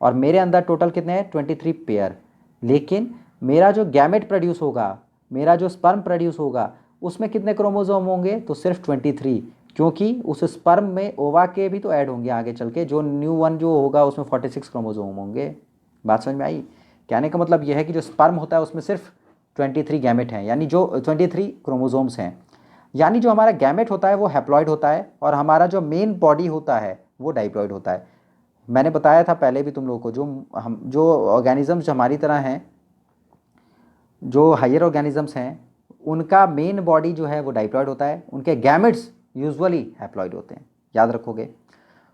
और मेरे अंदर टोटल कितने हैं? 23 पेयर। लेकिन मेरा जो गैमेट प्रोड्यूस होगा, मेरा जो स्पर्म प्रोड्यूस होगा, उसमें कितने क्रोमोजोम होंगे? तो सिर्फ 23, क्योंकि उस स्पर्म में ओवा के भी तो ऐड होंगे आगे चल के, जो न्यू वन जो होगा उसमें 46 क्रोमोजोम होंगे। बात समझ में आई? कहने का मतलब यह है कि जो स्पर्म होता है उसमें सिर्फ 23 गैमेट हैं, यानी जो 23 क्रोमोजोम्स हैं। यानी जो हमारा गैमेट होता है वो हैप्लॉइड होता है और हमारा जो मेन बॉडी होता है वो डाइप्लॉइड होता है। मैंने बताया था पहले भी तुम लोगों को, जो ऑर्गेनिजम्स हमारी तरह हैं, जो हायर ऑर्गेनिजम्स हैं, उनका मेन बॉडी जो है वो डाइप्लॉइड होता है, उनके गैमेट्स यूजुअली हैप्लॉइड होते हैं। याद रखोगे।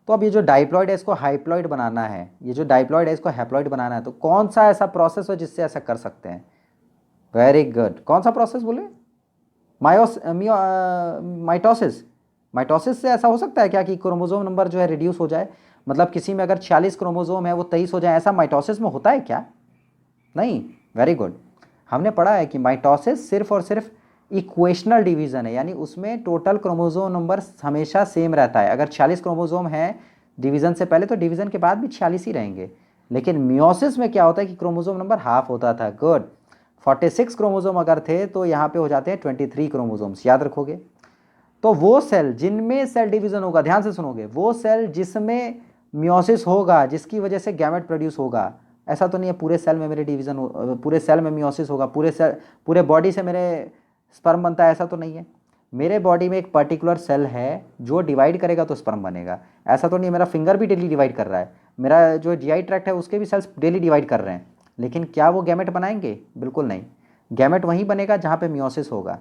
तो अब ये जो डाइप्लॉइड है इसको हाइप्लॉइड बनाना है, ये जो डाइप्लॉइड है इसको हैप्लॉइड बनाना है, तो कौन सा ऐसा प्रोसेस हो जिससे ऐसा कर सकते हैं? Very good. कौन सा प्रोसेस बोले? माइटोसिस। माइटोसिस से ऐसा हो सकता है क्या कि क्रोमोजोम नंबर जो है रिड्यूस हो जाए? मतलब किसी में अगर 46 क्रोमोजोम है वो 23 हो जाए, ऐसा माइटोसिस में होता है क्या? नहीं। Very good. हमने पढ़ा है कि माइटोसिस सिर्फ और सिर्फ इक्वेशनल डिवीज़न है, यानी उसमें टोटल क्रोमोजोम नंबर हमेशा सेम रहता है। अगर 46 क्रोमोजोम है डिवीज़न से पहले तो डिवीज़न के बाद भी 46 ही रहेंगे। लेकिन मियोसिस में क्या होता है कि क्रोमोजोम नंबर हाफ होता था। गुड। 46 क्रोमोजोम अगर थे तो यहाँ पे हो जाते हैं 23 क्रोमोजोम्स। याद रखोगे। तो वो सेल जिनमें सेल डिवीज़न होगा, ध्यान से सुनोगे, वो सेल जिसमें मियोसिस होगा, जिसकी वजह से गैमेट प्रोड्यूस होगा। ऐसा तो नहीं है पूरे सेल में मेरे डिवीज़न हो, पूरे सेल में मियोसिस होगा, पूरे बॉडी से मेरे स्पर्म बनता है, ऐसा तो नहीं है। मेरे बॉडी में एक पर्टिकुलर सेल है जो डिवाइड करेगा तो स्पर्म बनेगा। ऐसा तो नहीं है मेरा फिंगर भी डेली डिवाइड कर रहा है, मेरा जो जीआई ट्रैक्ट है उसके भी सेल्स डेली डिवाइड कर रहे हैं, लेकिन क्या वो गैमेट बनाएंगे? बिल्कुल नहीं। गैमेट वहीं बनेगा जहाँ पे मियोसिस होगा,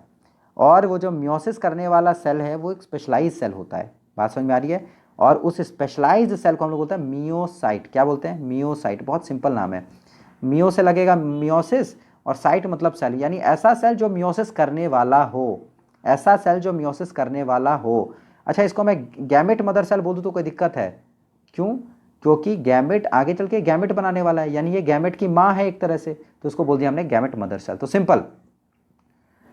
और वो जो मियोसिस करने वाला सेल है वो एक स्पेशलाइज सेल होता है। बात समझ में आ रही है? और उस स्पेशलाइज्ड सेल को हम लोग बोलते हैं मियोसाइट। क्या बोलते हैं? मियोसाइट। बहुत सिंपल नाम है। मियो से लगेगा मियोसिस, और साइट मतलब सेल, यानी ऐसा सेल जो मियोसिस करने वाला हो, ऐसा सेल जो मियोसिस करने वाला हो। अच्छा, इसको मैं गैमेट मदर सेल बोल दूँ तो कोई दिक्कत है? क्यों? क्योंकि गैमेट आगे चल के गैमेट बनाने वाला है, यानी ये गैमेट की माँ है एक तरह से, तो उसको बोल दिया हमने गैमेट मदर सेल। तो सिंपल,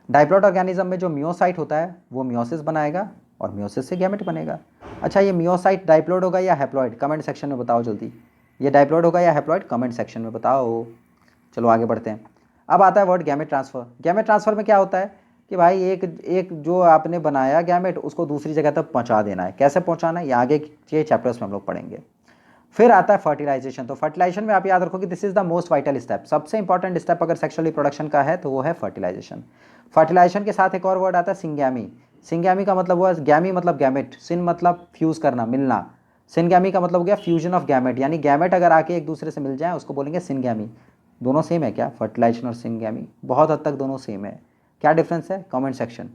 डाइप्लॉइड ऑर्गेनिज्म में जो मियोसाइट होता है वो मियोसिस बनाएगा और मियोसिस से गैमेट बनेगा। अच्छा, ये मियोसाइट डाइप्लॉइड होगा या हैप्लॉइड? कमेंट सेक्शन में बताओ जल्दी। ये डाइप्लॉइड होगा या हैप्लॉइड? कमेंट सेक्शन में बताओ। चलो आगे बढ़ते हैं। अब आता है word gamete transfer. Gamete transfer में क्या होता है कि भाई एक एक जो आपने बनाया गैमेट, उसको दूसरी जगह तक पहुंचा देना है। कैसे पहुंचाना है, ये आगे के चैप्टर्स में हम लोग पढ़ेंगे। फिर आता है फर्टिलाइजेशन। तो फर्टिलाइजेशन में आप याद रखो कि this is the most vital step, सबसे इंपॉर्टेंट स्टेप अगर सेक्सुअल रिप्रोडक्शन का है तो वो है फर्टिलाइजेशन। फर्टिलाइजेशन के साथ एक और वर्ड आता है सिंगैमी। सिंगैमी का मतलब हुआ, गैमी मतलब गैमेट, सिन मतलब फ्यूज करना, मिलना। सिनगैमी का मतलब हो गया फ्यूजन ऑफ गैमेट, यानी गैमेट अगर आके एक दूसरे से मिल जाए उसको बोलेंगे सिनगैमी। दोनों सेम है क्या? फर्टिलाइजेशन और सिनगैमी बहुत हद तक दोनों सेम है। क्या डिफरेंस है? Comment section.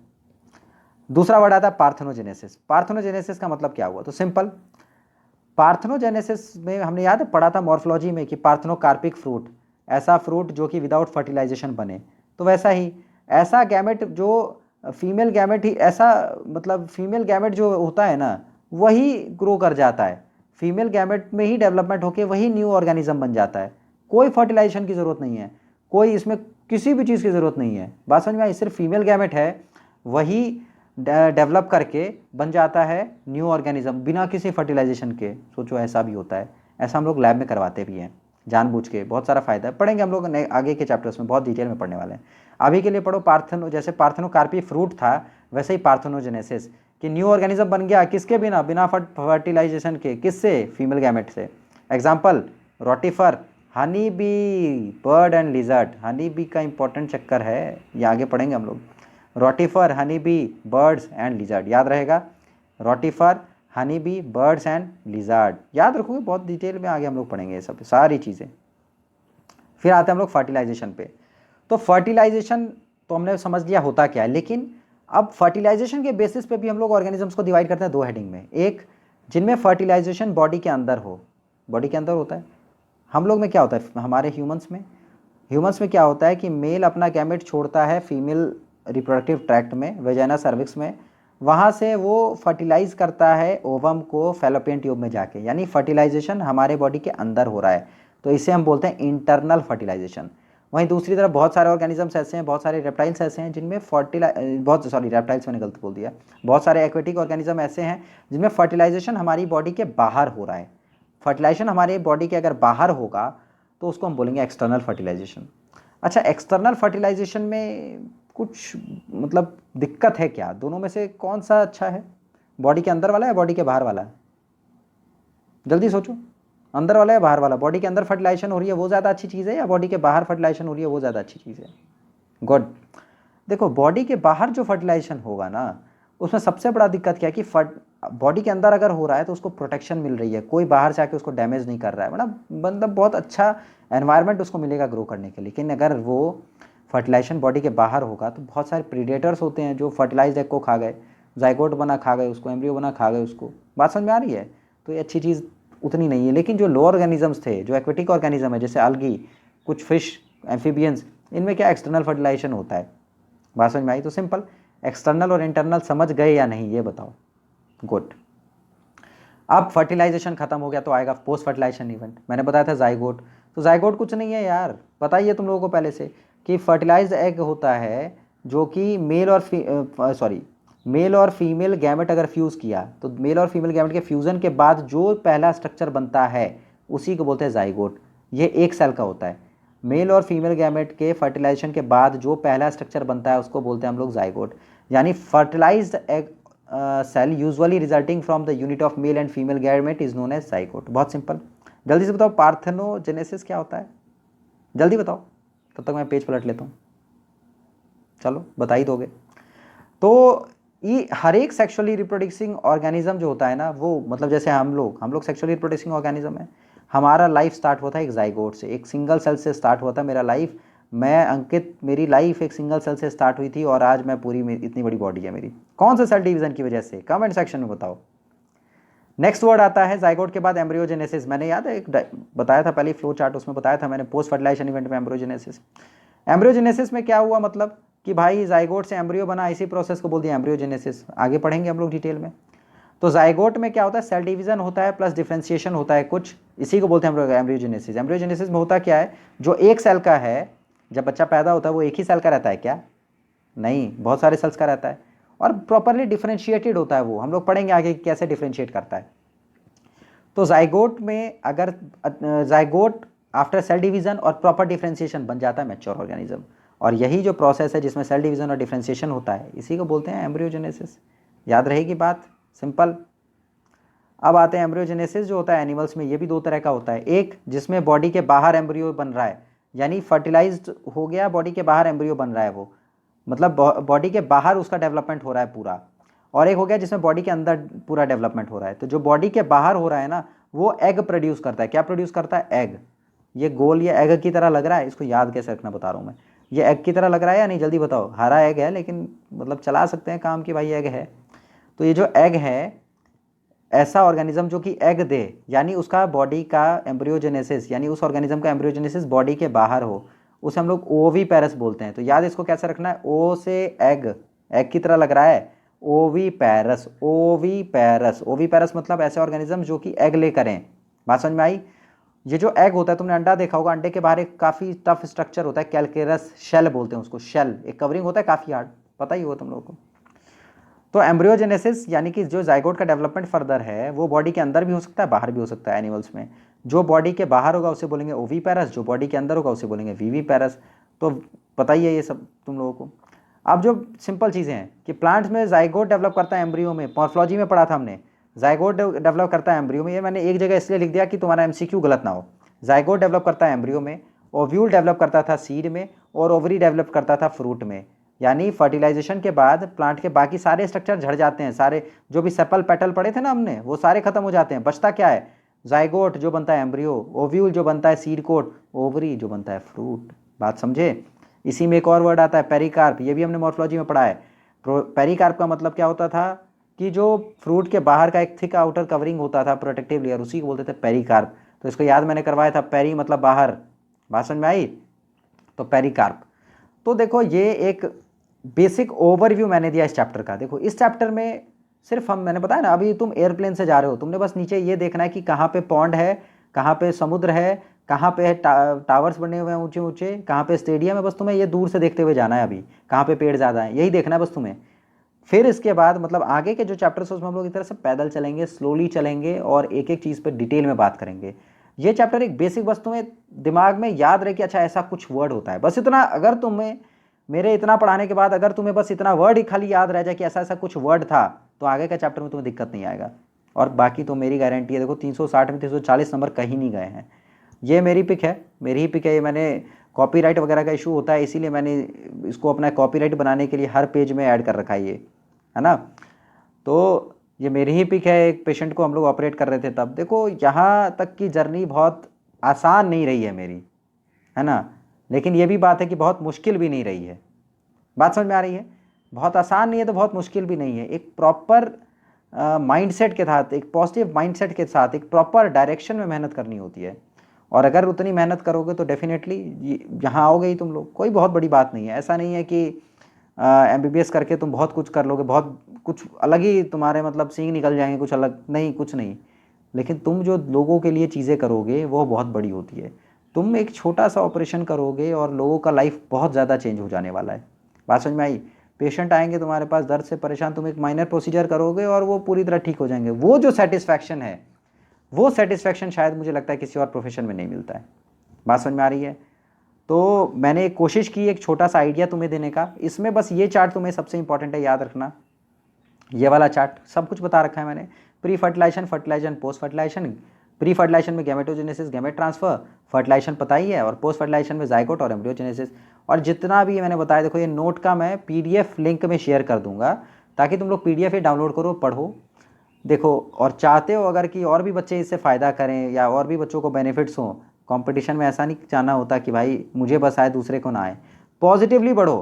दूसरा वर्ड आता है पार्थेनोजेनेसिस। पार्थेनोजेनेसिस का मतलब क्या हुआ? तो सिंपल, पार्थेनोजेनेसिस में हमने याद पढ़ा था मॉर्फोलॉजी में कि पार्थेनोकार्पिक फ्रूट, ऐसा फ्रूट जो कि विदाउट फर्टिलाइजेशन बने। तो वैसा ही ऐसा गैमेट जो फीमेल गैमेट ही ऐसा, मतलब फीमेल गैमेट जो होता है ना वही ग्रो कर जाता है, फीमेल गैमेट में ही डेवलपमेंट होकर वही न्यू ऑर्गेनिज्म बन जाता है। कोई फर्टिलाइजेशन की ज़रूरत नहीं है, कोई इसमें किसी भी चीज़ की ज़रूरत नहीं है। बात समझ में आई? सिर्फ फीमेल गैमेट है वही डेवलप करके बन जाता है न्यू ऑर्गेनिज्म बिना किसी फर्टिलाइजेशन के। सोचो ऐसा भी होता है, ऐसा हम लोग लैब में करवाते भी हैं जानबूझ के। बहुत सारा फायदा है, पढ़ेंगे हम लोग आगे के चैप्टर्स में, बहुत डिटेल में पढ़ने वाले हैं। अभी के लिए पढ़ो पार्थेनो, जैसे पार्थेनोकार्पी फ्रूट था वैसे ही पार्थेनोजेनेसिस, कि न्यू ऑर्गेनिज्म बन गया किसके बिना? बिना फर्टिलाइजेशन के। किससे? फीमेल गैमेट से। Example, रोटिफर, honey bee, bird and lizard. Honey bee का इंपॉर्टेंट चक्कर है, ये आगे पढ़ेंगे हम लोग। रोटिफर, honey bee, birds and lizard, याद रहेगा। रोटिफर, honey bee, birds and lizard, याद रखोगे, बहुत डिटेल में आगे हम लोग पढ़ेंगे ये सब सारी चीज़ें। फिर आते हैं हम लोग फर्टिलाइजेशन पे। तो फर्टिलाइजेशन तो हमने समझ लिया होता क्या है, लेकिन अब फर्टिलाइजेशन के बेसिस पे भी हम लोग ऑर्गेनिजम्स को डिवाइड करते हैं दो हेडिंग में। एक, जिनमें फर्टिलाइजेशन बॉडी के अंदर हो, बॉडी के अंदर होता है। हम लोग में क्या होता है, हमारे ह्यूमंस में क्या होता है कि मेल अपना गैमेट छोड़ता है फीमेल रिप्रोडक्टिव ट्रैक्ट में, वेजाइना सर्विक्स में, वहाँ से वो फर्टिलाइज करता है ओवम को फैलोपियन ट्यूब में जाके, यानी फर्टिलाइजेशन हमारे बॉडी के अंदर हो रहा है, तो इसे हम बोलते हैं इंटरनल फर्टिलाइजेशन। वहीं दूसरी तरफ बहुत सारे ऑर्गेनिजम्स ऐसे हैं, बहुत सारे रेप्टाइल्स ऐसे हैं जिनमें रेप्टाइल्स मैंने गलत बोल दिया, बहुत सारे एक्वेटिक ऑर्गेनिज्म ऐसे हैं जिनमें फर्टिलाइजेशन हमारी बॉडी के बाहर हो रहा है। फर्टिलाइजेशन हमारे बॉडी के अगर बाहर होगा तो उसको हम बोलेंगे एक्सटर्नल फर्टिलाइजेशन। अच्छा, एक्सटर्नल फर्टिलाइजेशन में कुछ मतलब दिक्कत है क्या? दोनों में से कौन सा अच्छा है? बॉडी के अंदर वाला या बॉडी के बाहर वाला? जल्दी सोचो, अंदर वाला या बाहर वाला? बॉडी के अंदर फर्टिलाइजेशन हो रही है वो ज़्यादा अच्छी चीज़ है या बॉडी के बाहर फर्टिलाइजेशन हो रही है वो ज़्यादा अच्छी चीज़ है? गुड। देखो, बॉडी के बाहर जो फर्टिलाइजेशन होगा ना उसमें सबसे बड़ा दिक्कत क्या है कि बॉडी के अंदर अगर हो रहा है तो उसको प्रोटेक्शन मिल रही है, कोई बाहर से आके उसको डैमेज नहीं कर रहा है, मतलब बहुत अच्छा एनवायरनमेंट उसको मिलेगा ग्रो करने के लिए। लेकिन अगर वो फर्टिलाइजेशन बॉडी के बाहर होगा तो बहुत सारे प्रीडेटर्स होते हैं जो फर्टिलाइज एग को खा गए, जाइगोट बना खा गए उसको, एम्ब्रियो बना खा गए उसको। बात समझ में आ रही है? तो ये अच्छी चीज़ उतनी नहीं है। लेकिन जो लो ऑर्गेनिजम्स थे, जो एक्वेटिक ऑर्गेनिज्म है, जैसे अलगी, कुछ फिश, एम्फीबियंस, इनमें क्या एक्सटर्नल फर्टिलाइजेशन होता है। बात समझ में आई? तो सिंपल, एक्सटर्नल और इंटरनल समझ गए या नहीं ये बताओ। गुड। अब फर्टिलाइजेशन खत्म हो गया तो आएगा पोस्ट फर्टिलाइजेशन इवेंट। मैंने बताया था जाइगोट, तो जाइगोट कुछ नहीं है यार, बताइए तुम लोगों को पहले से कि फर्टिलाइज्ड एग होता है जो कि मेल और फीमेल गैमेट अगर फ्यूज़ किया तो मेल और फीमेल गैमेट के फ्यूज़न के बाद जो पहला स्ट्रक्चर बनता है उसी को बोलते हैं जाइगोट। ये एक सेल का होता है। मेल और फीमेल गैमेट के फर्टिलाइजेशन के बाद जो पहला स्ट्रक्चर बनता है उसको बोलते हैं हम लोग जाइगोट। यानी fertilised egg cell usually resulting from the unit of male and female gamete is known as zygote. बहुत सिंपल। जल्दी से बताओ पार्थेनोजेनेसिस क्या होता है? जल्दी बताओ, तब तक मैं पेज पलट लेता हूँ। चलो बता ही दोगे। तो ये हर एक सेक्सुअली रिप्रोड्यूसिंग ऑर्गेनिज्म जो होता है ना, वो मतलब जैसे हम लोग सेक्सुअली रिप्रोड्यूसिंग ऑर्गेनिज्म है। हमारा लाइफ स्टार्ट हुआ था एक जाइगोट से, एक सिंगल सेल से स्टार्ट हुआ था मेरा लाइफ। मैं अंकित, मेरी लाइफ एक सिंगल सेल से स्टार्ट हुई थी और आज मैं पूरी इतनी बड़ी बॉडी है मेरी। कौन से सेल डिवीजन की वजह से? कमेंट सेक्शन में बताओ। नेक्स्ट वर्ड आता है जाइगोट के बाद एम्ब्रियोजेनेसिस। मैंने याद है एक बताया था पहले फ्लो चार्ट, उसमें बताया था मैंने पोस्ट फर्टिलाइजेशन इवेंट में एम्ब्रियोजेनेसिस। एम्ब्रियोजेनेसिस में क्या हुआ, मतलब कि भाई जाइगोट से एम्ब्रियो बना, इसी प्रोसेस को बोल दिया एम्ब्रियोजेनेसिस। आगे पढ़ेंगे हम लोग डिटेल में। तो जाइगोट में क्या होता है, सेल डिवीजन होता है प्लस डिफ्रेंशिएशन होता है कुछ, इसी को बोलते हैं हम लोग एम्ब्रियोजेनेसिस। एम्ब्रियोजेनेसिस में होता क्या है, जो एक सेल का है, जब बच्चा पैदा होता है वो एक ही सेल का रहता है क्या? नहीं, बहुत सारे सेल्स का रहता है और प्रॉपरली डिफ्रेंशिएटेड होता है वो। हम लोग पढ़ेंगे आगे कैसे डिफ्रेंशिएट करता है। तो जाइगोट में अगर जाइगोट आफ्टर सेल डिवीजन और प्रॉपर डिफ्रेंशिएशन बन जाता है मैच्योर ऑर्गेनिज्म, और यही जो प्रोसेस है जिसमें सेल डिवीजन और डिफ्रेंशिएशन होता है, इसी को बोलते हैं एम्ब्रियोजेनेसिस। याद रहेगी बात, सिंपल। अब आते हैं एम्ब्रियोजेनेसिस जो होता है एनिमल्स में, ये भी दो तरह का होता है। एक जिसमें बॉडी के बाहर एम्ब्रियो बन रहा है, यानी फर्टिलाइज्ड हो गया, बॉडी के बाहर एम्ब्रियो बन रहा है वो, मतलब बॉडी के बाहर उसका डेवलपमेंट हो रहा है पूरा। और एक हो गया जिसमें बॉडी के अंदर पूरा डेवलपमेंट हो रहा है। तो जो बॉडी के बाहर हो रहा है ना, वो एग प्रोड्यूस करता है। क्या प्रोड्यूस करता है? एग। ये गोल, ये एग की तरह लग रहा है, इसको याद कैसे रखना बता रहा हूँ मैं। ये एग की तरह लग रहा है या नहीं, जल्दी बताओ। हरा एग है, लेकिन मतलब चला सकते हैं काम कि भाई एग है। तो ये जो एग है, ऐसा ऑर्गेनिज्म जो कि एग दे, यानी उसका बॉडी का एम्ब्रियोजेनेसिस, यानी उस ऑर्गेनिज्म का एम्ब्रियोजेनेसिस बॉडी के बाहर हो, उसे हम लोग ओवी पैरस बोलते हैं। तो याद इसको कैसे रखना है, ओ से एग, एग की तरह लग रहा है, ओवी पैरस। ओवी पैरस, ओवी पैरस मतलब ऐसे ऑर्गेनिज्म जो कि एग ले करें। बात समझ में आई? ये जो एग होता है, तुमने अंडा देखा होगा, अंडे के बाहर एक काफ़ी टफ स्ट्रक्चर होता है, कैलकेरस शेल बोलते हैं उसको, शेल, एक कवरिंग होता है काफ़ी हार्ड, पता ही होगा तुम लोगों को। तो एम्ब्रियोजेनेसिस यानी कि जो जाइगोट का डेवलपमेंट फर्दर है, वो बॉडी के अंदर भी हो सकता है, बाहर भी हो सकता है एनिमल्स में। जो बॉडी के बाहर होगा उसे बोलेंगे ओवी पैरस, जो बॉडी के अंदर होगा उसे बोलेंगे वीवी पैरस। तो पता ही है ये सब तुम लोगों को। अब जो सिंपल चीज़ें हैं कि प्लांट्स में जाइगोट डेवलप करता है एम्ब्रियो में, मॉर्फोलॉजी में पढ़ा था हमने, जाइगोट डेवलप करता है एम्ब्रियो में। ये मैंने एक जगह इसलिए लिख दिया कि तुम्हारा एमसीक्यू गलत ना हो। जाइगोट डेवलप करता है एम्ब्रियो में, ओव्यूल डेवलप करता था सीड में, और ओवरी डेवलप करता था फ्रूट में। यानी फर्टिलाइजेशन के बाद प्लांट के बाकी सारे स्ट्रक्चर झड़ जाते हैं, सारे जो भी सेपल पेटल पड़े थे ना हमने, वो सारे खत्म हो जाते हैं। बचता क्या है? जाइगोट जो बनता है एम्ब्रियो, ओव्यूल जो बनता है सीड कोट, ओवरी जो बनता है फ्रूट। बात समझे? इसी में एक और वर्ड आता है पेरिकार्प, ये भी हमने मॉर्फोलॉजी में पढ़ा है। पेरिकार्प का मतलब क्या होता था कि जो फ्रूट के बाहर का एक थिक आउटर कवरिंग होता था, प्रोटेक्टिव लेयर, उसी को बोलते थे पेरिकार्प। तो इसको याद मैंने करवाया था, पेरी मतलब बाहर। बात समझ में आई? तो पेरिकार्प। तो देखो ये एक बेसिक ओवरव्यू मैंने दिया इस चैप्टर का। देखो इस चैप्टर में सिर्फ मैंने बताया ना, अभी तुम एयरप्लेन से जा रहे हो, तुमने बस नीचे ये देखना है कि कहाँ पे पॉन्ड है, कहाँ पे समुद्र है, कहाँ पे टावर्स बने हुए हैं ऊंचे ऊंचे, कहाँ पे स्टेडियम है। बस तुम्हें ये दूर से देखते हुए जाना है, अभी कहाँ पे पेड़ ज़्यादा है, यही देखना है बस तुम्हें। फिर इसके बाद मतलब आगे के जो चैप्टर्स है उसमें हम लोग इस तरह से पैदल चलेंगे, स्लोली चलेंगे और एक एक चीज़ पर डिटेल में बात करेंगे। ये चैप्टर एक बेसिक बस तुम्हें दिमाग में याद रहे कि अच्छा ऐसा कुछ वर्ड होता है, बस इतना। अगर तुम्हें मेरे इतना पढ़ाने के बाद अगर तुम्हें बस इतना वर्ड ही खाली याद रह जाए कि ऐसा ऐसा कुछ वर्ड था, तो आगे का चैप्टर में तुम्हें दिक्कत नहीं आएगा। और बाकी तो मेरी गारंटी है, देखो 360 में 340 नंबर कहीं नहीं गए हैं। ये मेरी पिक है, मेरी ही पिक है। ये मैंने कॉपीराइट वगैरह का इशू होता है, इसीलिए मैंने इसको अपना कॉपीराइट बनाने के लिए हर पेज में ऐड कर रखा है, ये है ना। तो ये मेरी ही पिक है, एक पेशेंट को हम लोग ऑपरेट कर रहे थे तब। देखो यहाँ तक की जर्नी बहुत आसान नहीं रही है मेरी, है ना, लेकिन ये भी बात है कि बहुत मुश्किल भी नहीं रही है। बात समझ में आ रही है? बहुत आसान नहीं है तो बहुत मुश्किल भी नहीं है। एक प्रॉपर माइंडसेट के साथ, एक पॉजिटिव माइंडसेट के साथ, एक प्रॉपर डायरेक्शन में मेहनत करनी होती है। और अगर उतनी मेहनत करोगे तो डेफिनेटली यहाँ आओगे ही तुम लोग। कोई बहुत बड़ी बात नहीं है, ऐसा नहीं है कि एमबीबीएस करके तुम बहुत कुछ कर लोगे, बहुत कुछ अलग ही तुम्हारे मतलब सींग निकल जाएंगे, कुछ अलग नहीं, कुछ नहीं। लेकिन तुम जो लोगों के लिए चीज़ें करोगे वो बहुत बड़ी होती है। तुम एक छोटा सा ऑपरेशन करोगे और लोगों का लाइफ बहुत ज़्यादा चेंज हो जाने वाला है। बात समझ में आई? पेशेंट आएंगे तुम्हारे पास दर्द से परेशान, तुम एक माइनर प्रोसीजर करोगे और वो पूरी तरह ठीक हो जाएंगे। वो जो सेटिस्फैक्शन है, वो सेटिस्फैक्शन शायद मुझे लगता है किसी और प्रोफेशन में नहीं मिलता है। बात समझ में आ रही है? तो मैंने एक कोशिश की एक छोटा सा आइडिया तुम्हें देने का। इसमें बस ये चार्ट तुम्हें सबसे इंपॉर्टेंट है, याद रखना। ये वाला चार्ट सब कुछ बता रखा है मैंने। Pre fertilisation, fertilisation, post fertilisation. Pre fertilisation में गैमेटोजेनेसिस, गैमेट ट्रांसफर, फर्टिलाइजेशन पता ही है, और पोस्ट फर्टिलाइजेशन में जाइगोट और एम्ब्रियोजेनेसिस। और जितना भी मैंने बताया, देखो ये नोट का मैं पीडीएफ लिंक में शेयर कर दूंगा, ताकि तुम लोग पीडीएफ ही डाउनलोड करो, पढ़ो, देखो। और चाहते हो अगर कि और भी बच्चे इससे फ़ायदा करें या और भी बच्चों को बेनिफिट्स हों, कंपटीशन में ऐसा नहीं चाहना होता कि भाई मुझे बस आए दूसरे को ना आए। पॉजिटिवली बढ़ो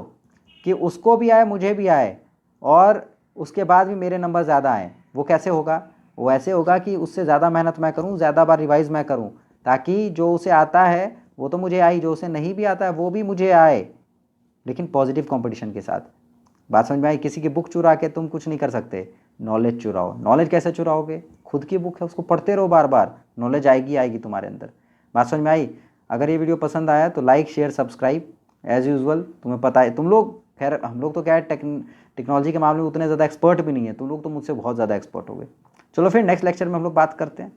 कि उसको भी आए मुझे भी आए और उसके बाद भी मेरे नंबर ज़्यादा आए। वो कैसे होगा? वो ऐसे होगा कि उससे ज़्यादा मेहनत मैं करूँ, ज़्यादा बार रिवाइज़ मैं करूँ, ताकि जो उसे आता है वो तो मुझे आई, जो उसे नहीं भी आता है वो भी मुझे आए, लेकिन पॉजिटिव कंपटीशन के साथ। बात समझ में आई? किसी की बुक चुरा के तुम कुछ नहीं कर सकते, नॉलेज चुराओ। नॉलेज कैसे चुराओगे? खुद की बुक है उसको पढ़ते रहो बार बार, नॉलेज आएगी आएगी तुम्हारे अंदर। बात समझ में आई? अगर ये वीडियो पसंद आया तो like share subscribe as usual. तुम्हें पता है तुम लोग, खैर हम लोग तो क्या है टेक्नोलॉजी के मामले में उतने ज़्यादा एक्सपर्ट भी नहीं है, तुम लोग तो मुझसे बहुत ज़्यादा एक्सपर्ट हो गए। चलो फिर नेक्स्ट लेक्चर में हम लोग बात करते हैं।